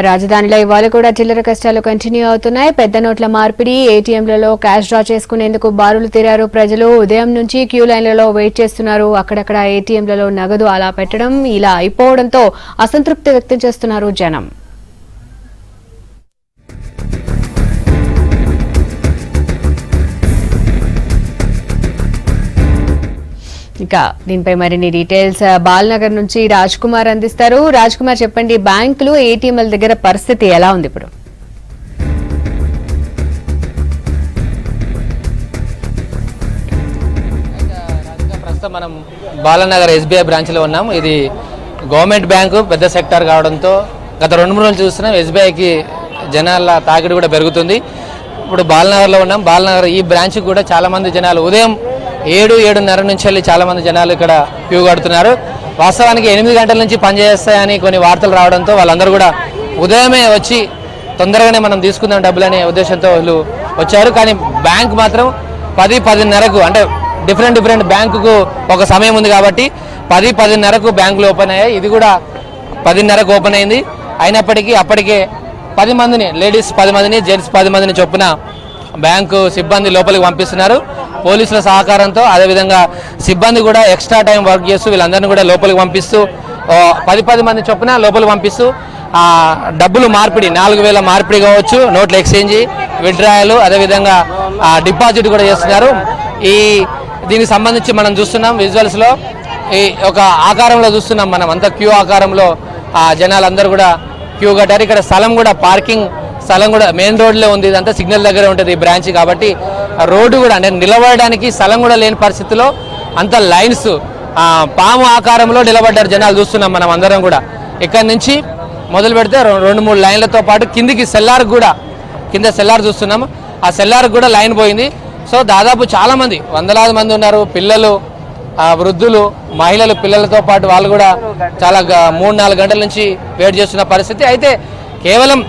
రాజధానిలో ఇవాళ కూడా చిల్లర కష్టాలు కంటిన్యూ అవుతున్నాయి. పెద్ద నోట్ల మార్పిడి, ఏటీఎంలలో క్యాష్ డ్రా చేసుకునేందుకు బారులు తీరారు ప్రజలు. ఉదయం నుంచి క్యూ లైన్లలో వెయిట్ చేస్తున్నారు. అక్కడక్కడ ఏటీఎంలలో నగదు అలా పెట్టడం ఇలా అయిపోవడంతో అసంతృప్తి వ్యక్తం చేస్తున్నారు జనం. ఇక దీనిపై మరిన్ని డీటెయిల్స్ బాల్నగర్ నుంచి రాజ్ కుమార్ అందిస్తారు. రాజ్ కుమార్, చెప్పండి, బ్యాంకులు ఏటీఎంల దగ్గర పరిస్థితి ఎలా ఉంది ఇప్పుడు? ప్రస్తుతం మనం బాలనగర్ ఎస్బీఐ బ్రాంచ్ లో ఉన్నాం. ఇది గవర్నమెంట్ బ్యాంకు, పెద్ద సెక్టార్ కావడంతో గత 2-3 రోజులు చూస్తున్నాం ఎస్బీఐకి జనాల తాకిడి కూడా పెరుగుతుంది. ఇప్పుడు బాలనగర్లో ఉన్నాం. బాలనగర్ ఈ బ్రాంచ్ కూడా చాలా మంది జనాలు ఉదయం 7-7:30 నుంచి వెళ్ళి చాలా మంది జనాలు ఇక్కడ క్యూ కడుతున్నారు. వాస్తవానికి 8 గంటల నుంచి పనిచేస్తాయని కొన్ని వార్తలు రావడంతో వాళ్ళందరూ కూడా ఉదయమే వచ్చి తొందరగానే మనం తీసుకుందాం డబ్బులనే ఉద్దేశంతో వాళ్ళు వచ్చారు. కానీ బ్యాంక్ మాత్రం 10-10:30కు, అంటే డిఫరెంట్ బ్యాంకుకు ఒక సమయం ఉంది కాబట్టి 10-10:30కు బ్యాంకులు ఓపెన్ అయ్యాయి. ఇది కూడా 10:30కు ఓపెన్ అయింది. అయినప్పటికీ అప్పటికే 10 మందిని, లేడీస్ 10 మందిని, జెంట్స్ 10 మందిని చొప్పున బ్యాంకు సిబ్బంది లోపలికి పంపిస్తున్నారు పోలీసుల సహకారంతో. అదేవిధంగా సిబ్బంది కూడా ఎక్స్ట్రా టైం వర్క్ చేస్తూ వీళ్ళందరినీ కూడా లోపలికి పంపిస్తూ 10 మంది చొప్పున లోపలికి పంపిస్తూ డబ్బులు మార్పిడి, 4,000 మార్పిడి కావచ్చు, నోట్ల ఎక్స్చేంజ్, విత్డ్రాయలు, అదేవిధంగా డిపాజిట్ కూడా చేస్తున్నారు. దీనికి సంబంధించి మనం చూస్తున్నాం విజువల్స్ లో, ఈ ఒక ఆకారంలో చూస్తున్నాం మనం అంతా క్యూ ఆకారంలో జనాలందరూ కూడా క్యూ కట్టారు. ఇక్కడ స్థలం కూడా, పార్కింగ్ స్థలం కూడా మెయిన్ రోడ్లో ఉంది. ఇదంతా సిగ్నల్ దగ్గరే ఉంటుంది ఈ బ్రాంచ్ కాబట్టి రోడ్డు కూడా, అంటే నిలబడడానికి స్థలం కూడా లేని పరిస్థితిలో అంత లైన్స్ పాము ఆకారంలో నిలబడ్డారు జనాలు చూస్తున్నాం మనం అందరం కూడా. ఇక్కడి నుంచి మొదలు పెడితే 2-3 లైన్లతో పాటు కిందికి సెల్లార్ కూడా, కింద సెల్లార్ చూస్తున్నాం, ఆ సెల్లార్ కూడా లైన్ పోయింది. సో దాదాపు చాలా మంది, వందలాది మంది ఉన్నారు. పిల్లలు, వృద్ధులు, మహిళలు, పిల్లలతో పాటు వాళ్ళు కూడా చాలా 3-4 గంటల నుంచి వెయిట్ చేస్తున్న పరిస్థితి. అయితే కేవలం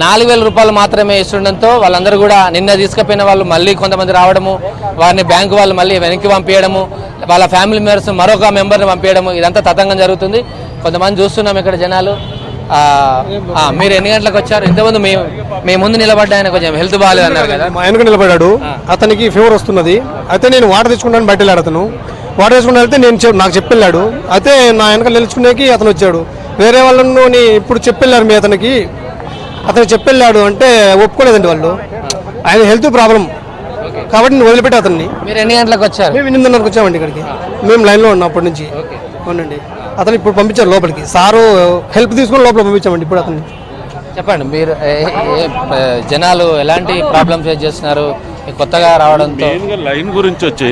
4,000 రూపాయలు మాత్రమే ఇస్తుండడంతో వాళ్ళందరూ కూడా నిన్న తీసుకుపోయిన వాళ్ళు మళ్ళీ కొంతమంది రావడము, వారిని బ్యాంకు వాళ్ళు మళ్ళీ వెనక్కి పంపించడము, వాళ్ళ ఫ్యామిలీ మెంబర్స్ మరొక మెంబర్ని పంపించడము, ఇదంతా తతంగం జరుగుతుంది. కొంతమంది చూస్తున్నాం ఇక్కడ జనాలు. మీరు ఎన్ని గంటలకు వచ్చారు? ఇంతకుముందు మీ ముందు నిలబడ్డా ఆయన కొంచెం హెల్త్ బాగాలేదు అన్నారు కదా. మా వెనక నిలబడ్డాడు, అతనికి ఫీవర్ వస్తున్నది. అయితే నేను వాటర్ తెచ్చుకుంటాను బయట వెళ్ళాడు. అతను వాటర్ తెచ్చుకుంటా వెళ్తే నాకు చెప్పెళ్ళాడు. అయితే నా వెనక నిలుచుకునేకి అతను వచ్చాడు. వేరే వాళ్ళని ఇప్పుడు చెప్పెళ్ళారు మీ అతను చెప్పెళ్ళాడు అంటే ఒప్పుకోలేదండి వాళ్ళు. ఆయన హెల్త్ ప్రాబ్లం కాబట్టి నేను వదిలిపెట్టి అతన్ని. మీరు ఎన్ని గంటలకు వచ్చారు? మేము 8:30కు వచ్చామండి ఇక్కడికి. మేము లైన్లో ఉన్నాం అప్పటి నుంచి. అవునండి, అతను ఇప్పుడు పంపించారు లోపలికి. సారు హెల్ప్ తీసుకుని లోపల పంపించామండి ఇప్పుడు అతన్ని. చెప్పండి, మీరు జనాలు ఎలాంటి ప్రాబ్లమ్ ఫేస్ చేస్తున్నారు కొత్తగా రావడంతో? లైన్ గురించి వచ్చి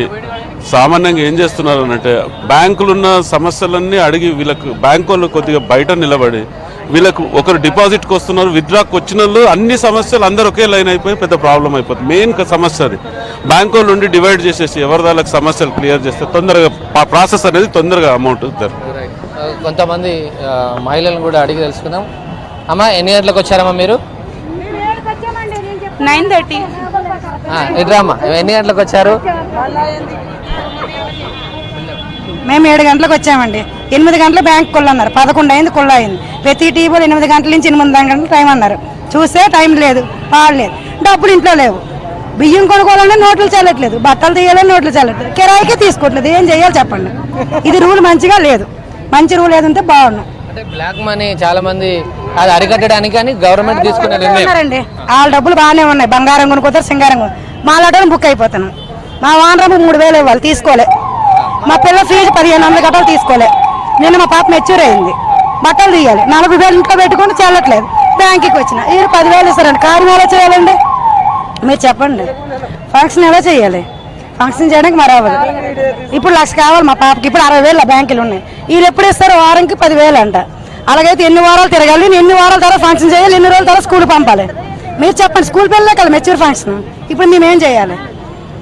సామాన్యంగా ఏం చేస్తున్నారు అంటే, బ్యాంకులు ఉన్న సమస్యలన్నీ అడిగి వీళ్ళకు బ్యాంకు వాళ్ళు కొద్దిగా బయట నిలబడి వీళ్ళకు ఒకరు డిపాజిట్కి వస్తున్నారు, విత్డ్రాకి వచ్చిన వాళ్ళు అన్ని సమస్యలు అందరూ ఒకే లైన్ అయిపోయి పెద్ద ప్రాబ్లం అయిపోతుంది. మెయిన్ సమస్య అది. బ్యాంకు వాళ్ళు నుండి డివైడ్ చేసేసి ఎవరి దానికి సమస్యలు క్లియర్ చేస్తే తొందరగా ప్రాసెస్ అనేది తొందరగా అమౌంట్. కొంతమంది మహిళలను కూడా అడిగి తెలుసుకుందాం. అమ్మా, ఎన్ని గంటలకు వచ్చారమ్మా మీరు? 9:30. ఎట్రామ్మా, ఎన్ని గంటలకు వచ్చారు? మేము 7 గంటలకు వచ్చామండి. 8 గంటల బ్యాంక్ కొల్లన్నారు, 11 అయింది, కొల్ల అయింది. ప్రతి టీబోలు 8 గంటల నుంచి 8 గంటల టైం అన్నారు. చూస్తే టైం లేదు, పాడలేదు, డబ్బులు ఇంట్లో లేవు. బియ్యం కొనుక్కోవాలంటే నోట్లు చల్లట్లేదు, బట్టలు తీయాలని నోట్లు చల్లట్లేదు, కిరాయికే తీసుకోవట్లేదు. ఏం చేయాలి చెప్పండి? ఇది రూల్ మంచిగా లేదు. మంచి రూల్ ఏదంటే బాగున్నాం. అంటే బ్లాక్ మనీ చాలా మంది అది అరికట్టడానికి అని గవర్నమెంట్ తీసుకున్నారండి. వాళ్ళ డబ్బులు బాగానే ఉన్నాయి, బంగారం కొనుక్కోతారు, సింగారం మా లాటో బుక్ అయిపోతున్నాం. మా వానరాము 3,000 ఇవ్వాలి, తీసుకోలే. మా పిల్ల ఫీజు 1,500 గంటలు తీసుకోలే. నిన్న మా పాప మెచ్యూర్ అయింది, బట్టలు తీయాలి, 40,000 ఇంట్లో పెట్టుకుంటే చెల్లట్లేదు. బ్యాంకుకి వచ్చిన వీరు 10,000 ఇస్తారండి. కార్యం ఎలా చేయాలండి మీరు చెప్పండి? ఫంక్షన్ ఎలా చేయాలి? ఫంక్షన్ చేయడానికి మరి అవ్వదు. ఇప్పుడు 1,00,000 కావాలి మా పాపకి, ఇప్పుడు 60,000 బ్యాంకులు ఉన్నాయి. వీళ్ళు ఎప్పుడు ఇస్తారు? వారంకి 10,000 అంట. అలాగైతే ఎన్ని వారాలు తిరగాలి, ఎన్ని వారాల తర్వాత ఫంక్షన్ చేయాలి, ఎన్ని రోజుల తర్వాత స్కూల్ పంపాలి? మీరు చెప్పండి. స్కూల్ పిల్లలే కదా మెచ్యూర్ ఫంక్షన్. ఇప్పుడు మేమేం చేయాలి?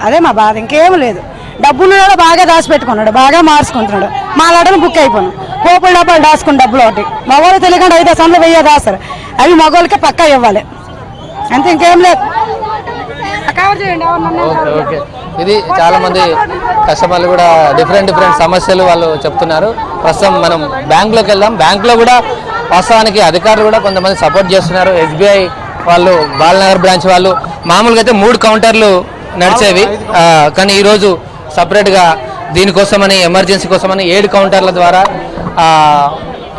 అదే మా బాధ, ఇంకేం లేదు. డబ్బులు బాగా దాచిపెట్టుకున్నాడు, బాగా మార్చుకుంటున్నాడు. మా లాటను బుక్ అయిపోయాను. పోపుల డబ్బాలు దాచుకుని డబ్బులు ఒకటి మగవాళ్ళు తెలియకుండా 5 సంవత్సరాలు 1000 దాస్తారు. అవి మగవాళ్ళకే పక్కా ఇవ్వాలి, అంతే, ఇంకేం లేదు. ఇది చాలా మంది కస్టమర్లు కూడా డిఫరెంట్ సమస్యలు వాళ్ళు చెప్తున్నారు. ప్రస్తుతం మనం బ్యాంకులోకి వెళ్దాం. బ్యాంకులో కూడా వాస్తవానికి అధికారులు కూడా కొంతమంది సపోర్ట్ చేస్తున్నారు. ఎస్బీఐ వాళ్ళు బాలనగర్ బ్రాంచ్ వాళ్ళు మామూలుగా అయితే 3 కౌంటర్లు నడిచేవి, కానీ ఈరోజు సపరేట్గా దీనికోసమని ఎమర్జెన్సీ కోసమని 7 కౌంటర్ల ద్వారా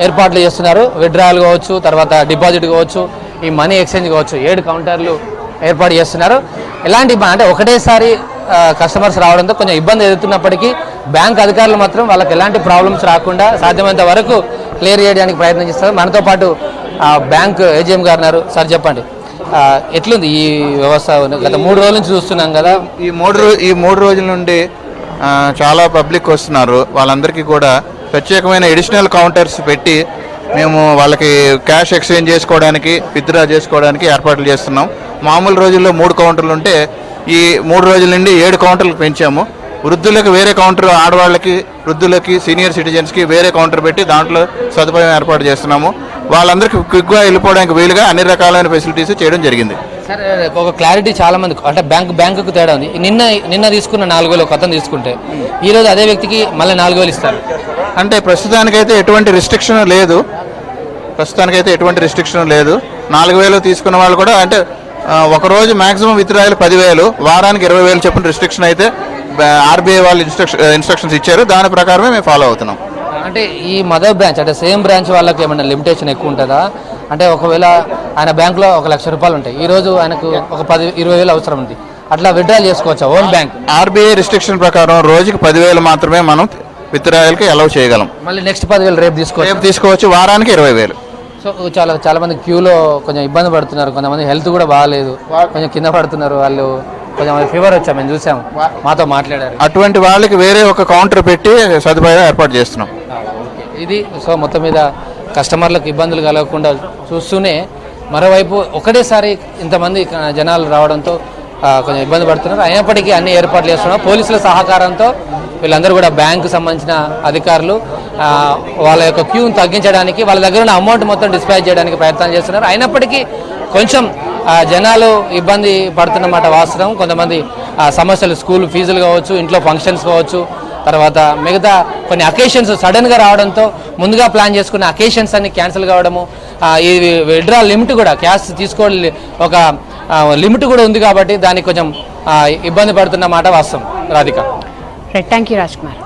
ఏర్పాట్లు చేస్తున్నారు. విత్డ్రాయల్ కావచ్చు, తర్వాత డిపాజిట్ కావచ్చు, ఈ మనీ ఎక్స్చేంజ్ కావచ్చు, 7 కౌంటర్లు ఏర్పాటు చేస్తున్నారు. ఎలాంటి అంటే ఒకటేసారి కస్టమర్స్ రావడంతో కొంచెం ఇబ్బంది ఎదుర్కొన్నప్పటికీ బ్యాంక్ అధికారులు మాత్రం వాళ్ళకి ఎలాంటి ప్రాబ్లమ్స్ రాకుండా సాధ్యమైనంత వరకు క్లియర్ చేయడానికి ప్రయత్నం చేస్తారు. మనతో పాటు బ్యాంక్ ఏజీఎం గారు ఉన్నారు. సార్ చెప్పండి, ఎట్లుంది ఈ వ్యవస్థ? గత 3 రోజుల నుంచి చూస్తున్నాం కదా. ఈ మూడు రోజుల నుండి చాలా పబ్లిక్ వస్తున్నారు. వాళ్ళందరికీ కూడా ప్రత్యేకమైన ఎడిషనల్ కౌంటర్స్ పెట్టి మేము వాళ్ళకి క్యాష్ ఎక్స్చేంజ్ చేసుకోవడానికి, విత్డ్రా చేసుకోవడానికి ఏర్పాట్లు చేస్తున్నాం. మామూలు రోజుల్లో 3 కౌంటర్లు ఉంటే ఈ 3 రోజుల నుండి 7 కౌంటర్లు పెంచాము. వృద్ధులకు వేరే కౌంటర్, ఆడవాళ్ళకి, వృద్ధులకి, సీనియర్ సిటిజన్స్కి వేరే కౌంటర్ పెట్టి దాంట్లో సదుపాయం ఏర్పాటు చేస్తున్నాము. వాళ్ళందరికీ క్విక్గా వెళ్ళిపోవడానికి వీలుగా అన్ని రకాలైన ఫెసిలిటీస్ చేయడం జరిగింది. సార్ ఒక క్లారిటీ చాలా మంది అంటే బ్యాంకుకు తేడా ఉంది. నిన్న తీసుకున్న 4,000 ఒక అతను తీసుకుంటే ఈరోజు అదే వ్యక్తికి మళ్ళీ 4,000 ఇస్తారు. అంటే ప్రస్తుతానికైతే ఎటువంటి రిస్ట్రిక్షన్ లేదు. 4,000 తీసుకున్న వాళ్ళు కూడా అంటే ఒక రోజు మాక్సిమం విత్డ్రాయల్ 10,000, వారానికి 20,000 చెప్పిన రిస్ట్రిక్షన్ అయితే ఆర్బీఐ వాళ్ళు ఇన్స్ట్రక్షన్స్ ఇచ్చారు. దాని ప్రకారమే మేము ఫాలో అవుతున్నాం. అంటే ఈ మదర్ బ్రాంచ్ అంటే సేమ్ బ్రాంచ్ వాళ్ళకి ఏమైనా లిమిటేషన్ ఎక్కువ ఉంటుందా? అంటే ఒకవేళ ఆయన బ్యాంకులో 1,00,000 రూపాయలు ఉంటాయి, ఈ రోజు ఆయనకు ఒక 10-20,000 అవసరం ఉంది, అట్లా విత్డ్రాల్ చేసుకోవచ్చా ఓన్ బ్యాంక్? ఆర్బీఐ రిస్ట్రిక్షన్ ప్రకారం రోజుకి 10,000 మాత్రమే మనం విత్డ్రాయల్కి అలౌ చేయగలం. మళ్ళీ నెక్స్ట్ 10,000 రేపు తీసుకోవచ్చు. వారానికి 20,000. సో చాలా మంది క్యూలో కొంచెం ఇబ్బంది పడుతున్నారు. కొంతమంది హెల్త్ కూడా బాగాలేదు, కొంచెం కింద పడుతున్నారు. వాళ్ళు కొంచెం ఫీవర్ వచ్చా, మేము చూసాము, మాతో మాట్లాడారు. అటువంటి వాళ్ళకి వేరే ఒక కౌంటర్ పెట్టి సదుపాయం ఏర్పాటు చేస్తున్నాం. ఇది సో మొత్తం మీద కస్టమర్లకు ఇబ్బందులు కలగకుండా చూస్తూనే మరోవైపు ఒకటేసారి ఇంతమంది జనాలు రావడంతో కొంచెం ఇబ్బంది పడుతున్నారు. అయినప్పటికీ అన్ని ఏర్పాట్లు చేస్తున్నారు. పోలీసుల సహకారంతో వీళ్ళందరూ కూడా బ్యాంకు సంబంధించిన అధికారులు వాళ్ళ యొక్క క్యూని తగ్గించడానికి, వాళ్ళ దగ్గర ఉన్న అమౌంట్ మొత్తం డిస్పాచ్ చేయడానికి ప్రయత్నం చేస్తున్నారు. అయినప్పటికీ కొంచెం జనాలు ఇబ్బంది పడుతున్నమాట వాస్తవం. కొంతమంది సమస్యలు, స్కూల్ ఫీజులు కావచ్చు, ఇంట్లో ఫంక్షన్స్ కావచ్చు, తర్వాత మిగతా కొన్ని అకేషన్స్ సడన్గా రావడంతో ముందుగా ప్లాన్ చేసుకున్న అకేషన్స్ అన్ని క్యాన్సిల్ కావడము, ఈ విత్డ్రా లిమిట్ కూడా క్యాష్ తీసుకోవాలి ఒక లిమిట్ కూడా ఉంది కాబట్టి దానికి కొంచెం ఇబ్బంది పడుతున్నమాట వాస్తవం. Radhika, thank you Raj Kumar.